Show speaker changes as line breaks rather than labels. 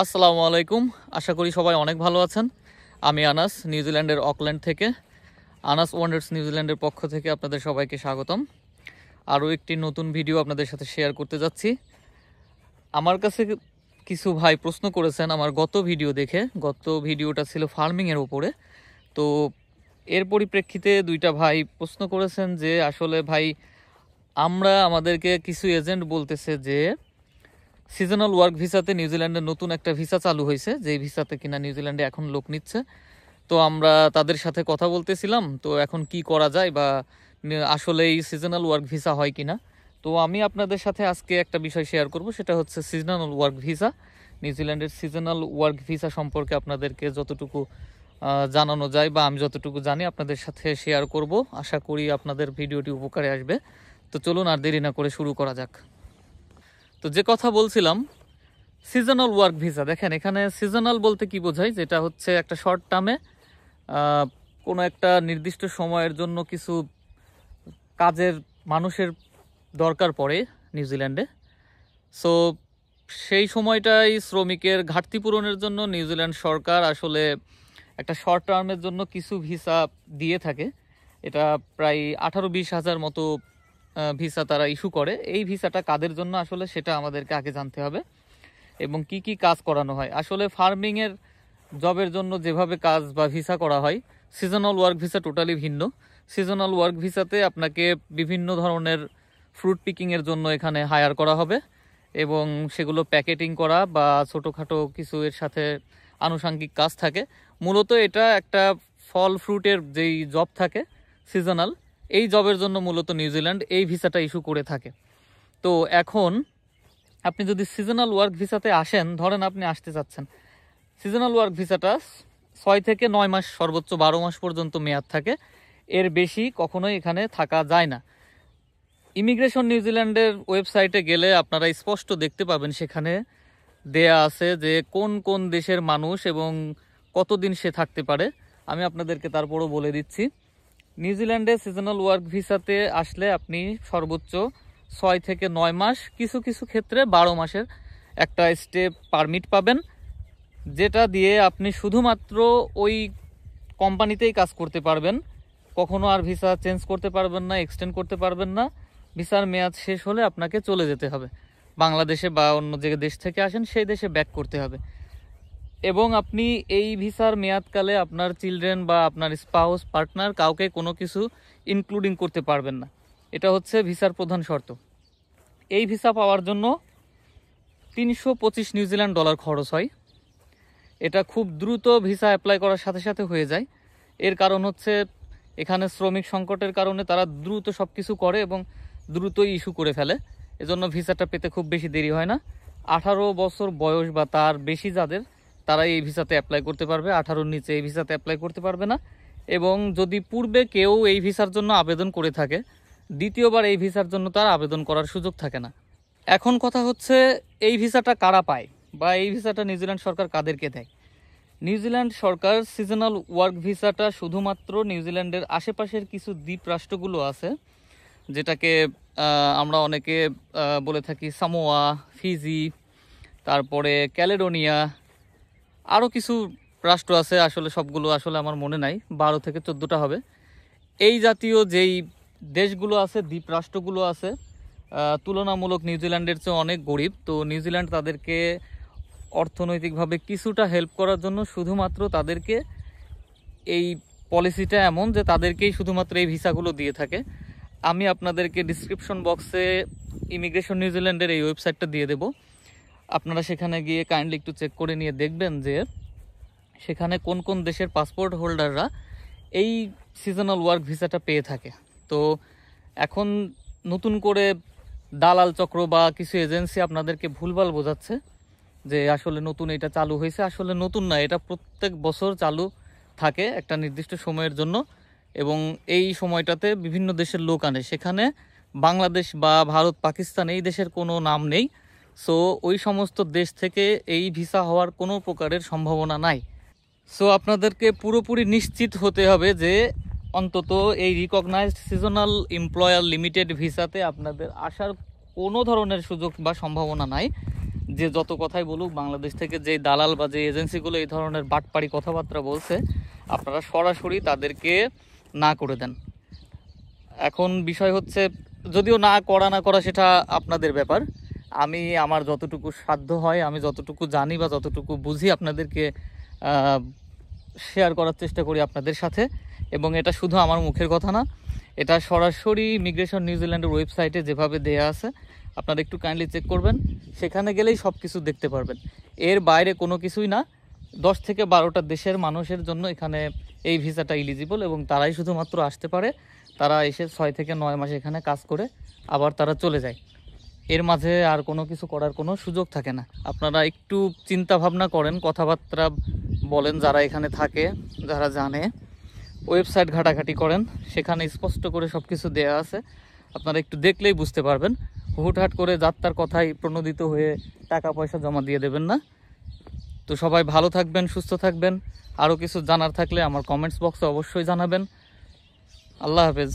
আসসালামু আলাইকুম। আশা করি সবাই অনেক ভালো আছেন। আমি আনাস, নিউজিল্যান্ডের অকল্যান্ড থেকে। আনাস ওয়ান্ডার্স নিউজিল্যান্ডের পক্ষ থেকে আপনাদের সবাইকে স্বাগতম। আরও একটি নতুন ভিডিও আপনাদের সাথে শেয়ার করতে যাচ্ছি। আমার কাছে কিছু ভাই প্রশ্ন করেছেন আমার গত ভিডিও দেখে। গত ভিডিওটা ছিল ফার্মিংয়ের উপরে। তো এর পরিপ্রেক্ষিতে দুইটা ভাই প্রশ্ন করেছেন যে আসলে ভাই আমাদেরকে কিছু এজেন্ট বলতেছে যে সিজনাল ওয়ার্ক ভিসাতে নিউজিল্যান্ডে নতুন একটা ভিসা চালু হয়েছে, যে ভিসাতে কিনা নিউজিল্যান্ডে এখন লোক নিচ্ছে। তো আমরা তাদের সাথে কথা বলতেছিলাম, তো এখন কি করা যায় বা আসলে এই সিজনাল ওয়ার্ক ভিসা হয় কিনা। তো আমি আপনাদের সাথে আজকে একটা বিষয় শেয়ার করব, সেটা হচ্ছে সিজনাল ওয়ার্ক ভিসা। নিউজিল্যান্ডের সিজনাল ওয়ার্ক ভিসা সম্পর্কে আপনাদেরকে যতটুকু জানানো যায় বা আমি যতটুকু জানি আপনাদের সাথে শেয়ার করব। আশা করি আপনাদের ভিডিওটি উপকারে আসবে। তো চলুন আর দেরি না করে শুরু করা যাক। তো যে কথা বলছিলাম, সিজনাল ওয়ার্ক ভিসা, দেখেন এখানে সিজনাল বলতে কি বোঝায়, যেটা হচ্ছে একটা শর্ট টার্মে কোনো একটা নির্দিষ্ট সময়ের জন্য কিছু কাজের মানুষের দরকার পড়ে নিউজিল্যান্ডে। সো সেই সময়টাই শ্রমিকের ঘাটতি পূরণের জন্য নিউজিল্যান্ড সরকার আসলে একটা শর্ট টার্মের জন্য কিছু ভিসা দিয়ে থাকে। এটা প্রায় 18-20 হাজার মতো ভিসা তারা ইস্যু করে। এই ভিসাটা কাদের জন্য আসলে সেটা আমাদেরকে আগে জানতে হবে এবং কি কি কাজ করানো হয়। আসলে ফার্মিংয়ের জবের জন্য যেভাবে কাজ বা ভিসা করা হয়, সিজনাল ওয়ার্ক ভিসা টোটালি ভিন্ন। সিজনাল ওয়ার্ক ভিসাতে আপনাকে বিভিন্ন ধরনের ফ্রুট পিকিংয়ের জন্য এখানে হায়ার করা হবে এবং সেগুলো প্যাকেটিং করা বা ছোটোখাটো কিছু এর সাথে আনুষঙ্গিক কাজ থাকে। মূলত এটা একটা ফল ফ্রুটের যেই জব থাকে সিজনাল, এই জবের জন্য মূলত নিউজিল্যান্ড এই ভিসাটা ইস্যু করে থাকে। তো এখন আপনি যদি সিজনাল ওয়ার্ক ভিসাতে আসেন, ধরেন আপনি আসতে চাচ্ছেন, সিজনাল ওয়ার্ক ভিসাটা 6 থেকে 9 মাস, সর্বোচ্চ 12 মাস পর্যন্ত মেয়াদ থাকে। এর বেশি কখনোই এখানে থাকা যায় না। ইমিগ্রেশন নিউজিল্যান্ডের ওয়েবসাইটে গেলে আপনারা স্পষ্ট দেখতে পাবেন, সেখানে দেয়া আছে যে কোন কোন দেশের মানুষ এবং কতদিন সে থাকতে পারে। আমি আপনাদেরকে তারপরও বলে দিচ্ছি। নিউজিল্যান্ডে সিজনাল ওয়ার্ক ভিসাতে আসলে আপনি সর্বোচ্চ 6 থেকে 9 মাস, কিছু কিছু ক্ষেত্রে 12 মাসের একটা স্টে পারমিট পাবেন, যেটা দিয়ে আপনি শুধুমাত্র ওই কোম্পানিতেই কাজ করতে পারবেন। কখনো আর ভিসা চেঞ্জ করতে পারবেন না, এক্সটেন্ড করতে পারবেন না। ভিসার মেয়াদ শেষ হলে আপনাকে চলে যেতে হবে বাংলাদেশে, বা অন্য যে দেশ থেকে আসেন সেই দেশে ব্যাক করতে হবে। এবং আপনি এই ভিসার মেয়াদকালে আপনার চিলড্রেন বা আপনার স্পাউস, পার্টনার, কাউকে কোনো কিছু ইনক্লুডিং করতে পারবেন না। এটা হচ্ছে ভিসার প্রধান শর্ত। এই ভিসা পাওয়ার জন্য 325 নিউজিল্যান্ড ডলার খরচ হয়। এটা খুব দ্রুত ভিসা অ্যাপ্লাই করার সাথে সাথে হয়ে যায়। এর কারণ হচ্ছে এখানে শ্রমিক সংকটের কারণে তারা দ্রুত সব কিছু করে এবং দ্রুতই ইস্যু করে ফেলে। এজন্য ভিসাটা পেতে খুব বেশি দেরি হয় না। 18 বছর বয়স বা তার বেশি যাদের, তারা এই ভিসাতে অ্যাপ্লাই করতে পারবে। 18-র নিচে এই ভিসাতে অ্যাপ্লাই করতে পারবে না। এবং যদি পূর্বে কেউ এই ভিসার জন্য আবেদন করে থাকে, দ্বিতীয়বার এই ভিসার জন্য তার আবেদন করার সুযোগ থাকে না। এখন কথা হচ্ছে, এই ভিসাটা কারা পায় বা এই ভিসাটা নিউজিল্যান্ড সরকার কাদেরকে দেয়। নিউজিল্যান্ড সরকার সিজনাল ওয়ার্ক ভিসাটা শুধুমাত্র নিউজিল্যান্ডের আশেপাশের কিছু দ্বীপ রাষ্ট্রগুলো আছে, যেটাকে আমরা অনেকে বলে থাকি সামোয়া, ফিজি, তারপরে ক্যালেডোনিয়া, আরও কিছু রাষ্ট্র আছে, আসলে সবগুলো আসলে আমার মনে নাই, 12 থেকে 14টা হবে। এই জাতীয় যেই দেশগুলো আছে, দ্বীপ রাষ্ট্রগুলো আছে, তুলনামূলক নিউজিল্যান্ডের চেয়ে অনেক গরিব। তো নিউজিল্যান্ড তাদেরকে অর্থনৈতিকভাবে কিছুটা হেল্প করার জন্য শুধুমাত্র তাদেরকে এই পলিসিটা এমন যে তাদেরকেই শুধুমাত্র এই ভিসাগুলো দিয়ে থাকে। আমি আপনাদেরকে ডিসক্রিপশন বক্সে ইমিগ্রেশন নিউজিল্যান্ডের এই ওয়েবসাইটটা দিয়ে দেব। আপনারা সেখানে গিয়ে কাইন্ডলি একটু চেক করে নিয়ে দেখবেন যে সেখানে কোন কোন দেশের পাসপোর্ট হোল্ডাররা এই সিজনাল ওয়ার্ক ভিসাটা পেয়ে থাকে। তো এখন নতুন করে দালাল চক্র বা কিছু এজেন্সি আপনাদেরকে ভুলভাল বোঝাচ্ছে যে আসলে নতুন এটা চালু হয়েছে। আসলে নতুন না, এটা প্রত্যেক বছর চালু থাকে একটা নির্দিষ্ট সময়ের জন্য এবং এই সময়টাতে বিভিন্ন দেশের লোক আনে। সেখানে বাংলাদেশ বা ভারত, পাকিস্তান এই দেশের কোনো নাম নেই। সো ওই সমস্ত দেশ থেকে এই ভিসা হওয়ার কোনো প্রকারের সম্ভাবনা নাই। সো আপনাদেরকে পুরোপুরি নিশ্চিত হতে হবে যে অন্তত এই রিকগনাইজড সিজনাল এমপ্লয়ার লিমিটেড ভিসাতে আপনাদের আসার কোনো ধরনের সুযোগ বা সম্ভাবনা নাই। যে যত কথাই বলুক, বাংলাদেশ থেকে যে দালাল বা যে এজেন্সিগুলো এই ধরনের বাটপাড়ি কথাবার্তা বলছে, আপনারা সরাসরি তাদেরকে না করে দেন। এখন বিষয় হচ্ছে, যদিও না করা সেটা আপনাদের ব্যাপার, আমি আমার যতটুকু সাধ্য হয়, আমি যতটুকু জানি বা যতটুকু বুঝি আপনাদেরকে শেয়ার করার চেষ্টা করি আপনাদের সাথে। এবং এটা শুধু আমার মুখের কথা না, এটা সরাসরি ইমিগ্রেশন নিউজিল্যান্ডের ওয়েবসাইটে যেভাবে দেয়া আছে, আপনারা একটু কাইন্ডলি চেক করবেন, সেখানে গেলেই সব কিছু দেখতে পারবেন। এর বাইরে কোনো কিছুই না। 10 থেকে 12টা দেশের মানুষের জন্য এখানে এই ভিসাটা ইলিজিবল, এবং তারাই শুধুমাত্র আসতে পারে। তারা এসে 6 থেকে 9 মাস এখানে কাজ করে আবার তারা চলে যায়। এর মাঝে আর কোনো কিছু করার কোনো সুযোগ থাকে না। আপনারা একটু চিন্তা ভাবনা করেন, কথাবার্তা বলেন, যারা এখানে থাকে, যারা জানে, ওয়েবসাইট ঘাটাঘাটি করেন, সেখানে স্পষ্ট করে সব কিছু দেওয়া আছে। আপনারা একটু দেখলেই বুঝতে পারবেন। হুটহাট করে যাত্রার কথায় প্রণোদিত হয়ে টাকা পয়সা জমা দিয়ে দেবেন না। তো সবাই ভালো থাকবেন, সুস্থ থাকবেন। আরও কিছু জানার থাকলে আমার কমেন্টস বক্সে অবশ্যই জানাবেন। আল্লাহ হাফেজ।